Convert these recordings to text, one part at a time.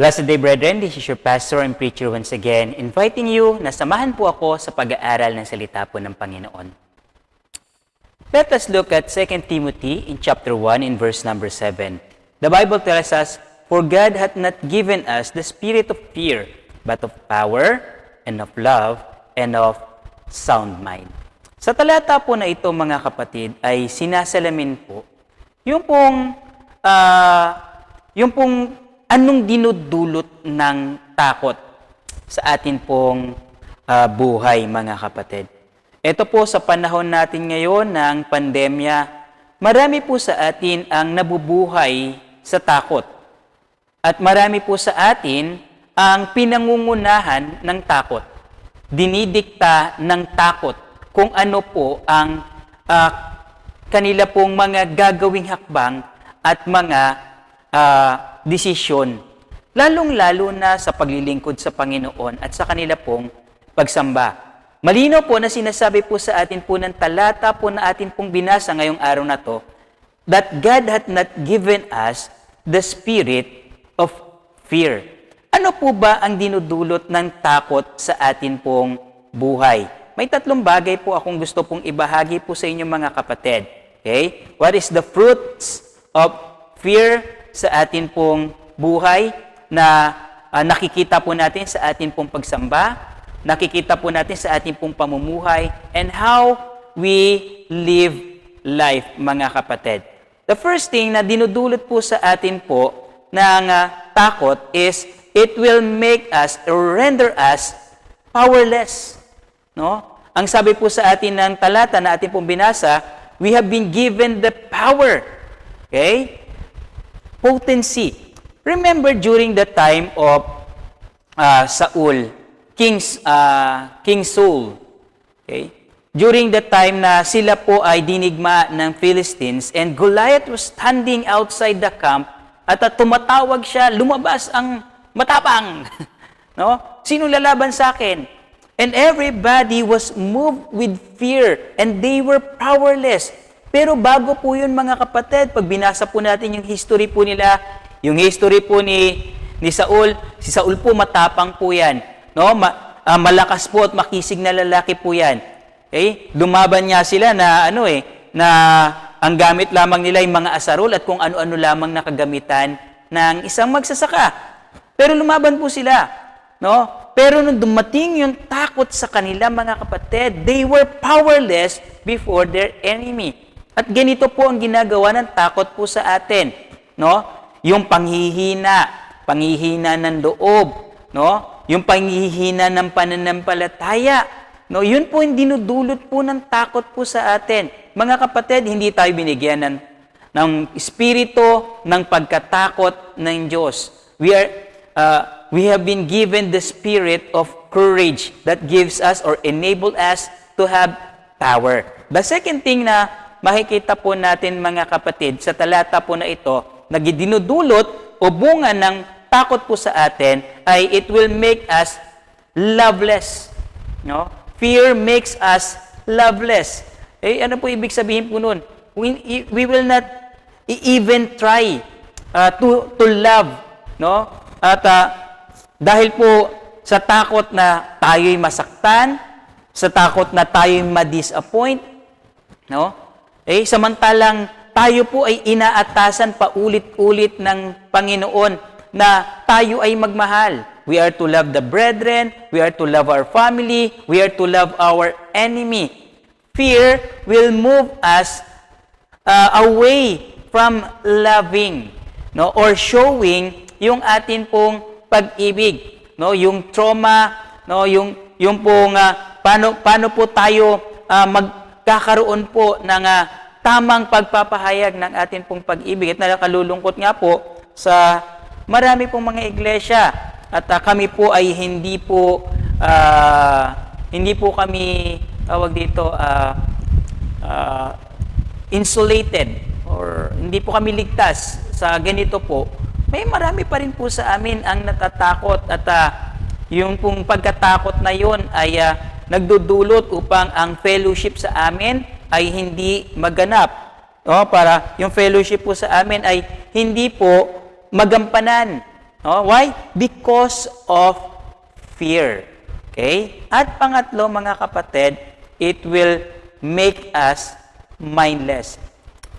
Blessed day, brethren. This is your pastor and preacher once again, inviting you na samahan po ako sa pag-aaral ng salita po ng Panginoon. Let us look at 2 Timothy in chapter 1 in verse number 7. The Bible tells us, "For God hath not given us the spirit of fear, but of power, and of love, and of sound mind." Sa talata po na ito, mga kapatid, ay sinasalamin po yung pong anong dinudulot ng takot sa atin pong buhay, mga kapatid. Ito po sa panahon natin ngayon ng pandemya, marami po sa atin ang nabubuhay sa takot. At marami po sa atin ang pinangungunahan ng takot. Dinidikta ng takot kung ano po ang kanila pong mga gagawing hakbang at mga desisyon, lalong-lalo na sa paglilingkod sa Panginoon at sa kanila pong pagsamba. Malinaw po na sinasabi po sa atin po ng talata po na atin pong binasa ngayong araw na to, that God hath not given us the spirit of fear. Ano po ba ang dinudulot ng takot sa atin pong buhay? May tatlong bagay po akong gusto pong ibahagi po sa inyo, mga kapatid. Okay? What is the fruits of fear sa atin pong buhay na nakikita po natin sa atin pong pagsamba, nakikita po natin sa atin pong pamumuhay, and how we live life, mga kapatid. The first thing na dinudulot po sa atin po ng takot is it will make us or render us powerless. No? Ang sabi po sa atin ng talata na atin pong binasa, we have been given the power. Okay? Potency. Remember during the time of Saul, King Saul, okay? During the time na sila po ay dinigma ng Philistines and Goliath was standing outside the camp at tumatawag siya, lumabas ang matapang. No? Sino lalaban sa akin? And everybody was moved with fear and they were powerless. Pero bago po yun, mga kapatid, pag binasa po natin yung history po nila, yung history po ni Saul, si Saul po matapang po yan. No? Malakas po at makisig na lalaki po yan. Okay? Lumaban niya sila na na ang gamit lamang nila yung mga asarol at kung ano-ano lamang nakagamitan ng isang magsasaka. Pero lumaban po sila. No? Pero nung dumating yung takot sa kanila, mga kapatid, they were powerless before their enemy. At ganito po ang ginagawa ng takot po sa atin, no? Yung panghihina ng loob, no? Yung panghihina ng pananampalataya, no? Yun po yung dinudulot po ng takot po sa atin. Mga kapatid, hindi tayo binigyan ng espiritu ng pagkatakot ng Diyos. We have been given the spirit of courage that gives us or enable us to have power. The second thing na makikita po natin, mga kapatid, sa talata po na ito, na dinudulot o bunga ng takot po sa atin ay it will make us loveless. No? Fear makes us loveless. Ano po ibig sabihin po nun? We will not even try to love. No? At dahil po sa takot na tayo'y masaktan, sa takot na tayo'y ma-disappoint, no? Samantalang tayo po ay inaatasan paulit-ulit ng Panginoon na tayo ay magmahal. We are to love the brethren, we are to love our family, we are to love our enemy. Fear will move us away from loving, no, or showing yung atin pong pag-ibig, no, yung trauma, no, yung pong paano po tayo magkakaroon po ng tamang pagpapahayag ng atin pong pag-ibig. At nakakalulungkot nga po sa marami pong mga iglesia at kami po ay hindi po kami tawag dito insulated or hindi po kami ligtas sa ganito po. May marami pa rin po sa amin ang natatakot at yung pong pagkatakot na yon ay nagdudulot upang ang fellowship sa amin ay hindi maganap. No? Para yung fellowship po sa amin ay hindi po magampanan. No? Why? Because of fear. Okay? At pangatlo, mga kapatid, it will make us mindless.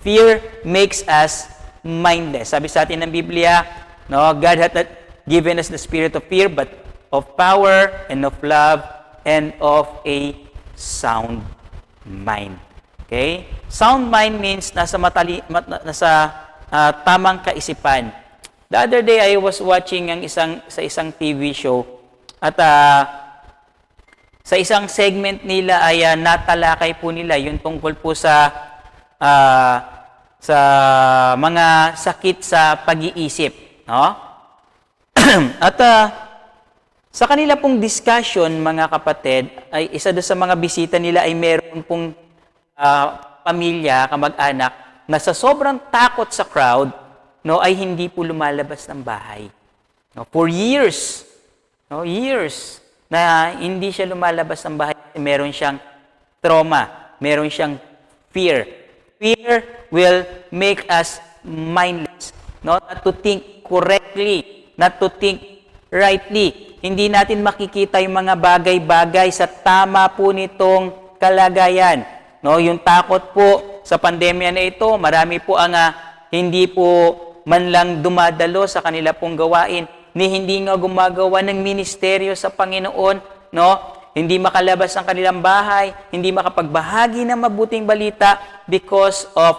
Fear makes us mindless. Sabi sa atin ng Biblia, no, God hath not given us the spirit of fear, but of power and of love and of a sound mind. Okay? Sound mind means nasa tamang kaisipan. The other day, I was watching sa isang TV show at sa isang segment nila ay natalakay po nila yung tungkol po sa mga sakit sa pag-iisip. No? At sa kanila pong discussion, mga kapatid, ay isa doon sa mga bisita nila ay meron pong pamilya, kamag-anak, na sa sobrang takot sa crowd, no, ay hindi po lumalabas ng bahay. No, for years, na hindi siya lumalabas ng bahay, meron siyang trauma, meron siyang fear. Fear will make us mindless, no? Not to think correctly, not to think rightly. Hindi natin makikita yung mga bagay-bagay sa tama po nitong kalagayan. No, yung takot po sa pandemya na ito, marami po ang hindi po man lang dumadalo sa kanila pong gawain, ni hindi nga gumagawa ng ministeryo sa Panginoon, no? Hindi makalabas ng kanilang bahay, hindi makapagbahagi ng mabuting balita because of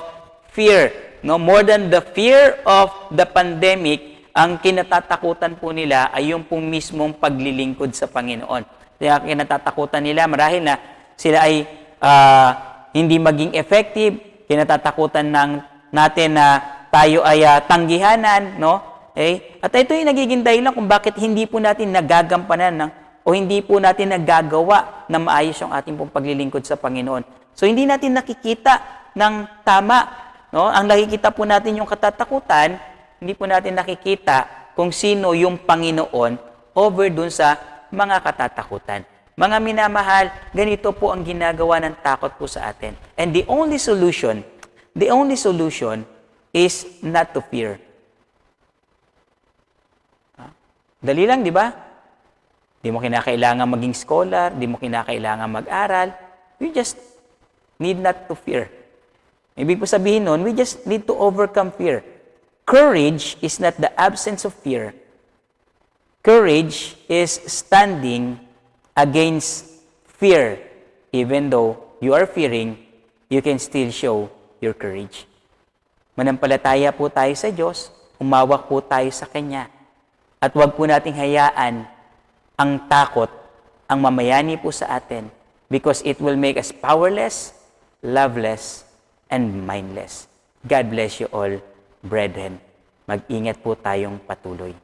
fear. No, more than the fear of the pandemic, ang kinatatakutan po nila ay yung pong mismong paglilingkod sa Panginoon. Kaya kinatatakutan nila marahil na sila ay hindi maging effective, kinatatakutan natin na tayo ay tanggihanan, no? Okay? At ito yung nagiging dahilan kung bakit hindi po natin nagagampanan o hindi po natin nagagawa na maayos yung ating pong paglilingkod sa Panginoon. So hindi natin nakikita ng tama, no? Ang nakikita po natin yung katatakutan, hindi po natin nakikita kung sino yung Panginoon over dun sa mga katatakutan. Mga minamahal, ganito po ang ginagawa ng takot po sa atin. And the only solution is not to fear. Dali lang, di ba? Di mo kinakailangan maging scholar, di mo kinakailangan mag-aral. You just need not to fear. Ibig po sabihin nun, we just need to overcome fear. Courage is not the absence of fear. Courage is standing against fear. Even though you are fearing, you can still show your courage. Manampalataya po tayo sa Diyos, umawak po tayo sa Kanya. At huwag po nating hayaan ang takot, ang mamayani po sa atin because it will make us powerless, loveless, and mindless. God bless you all, brethren. Mag-ingat po tayong patuloy.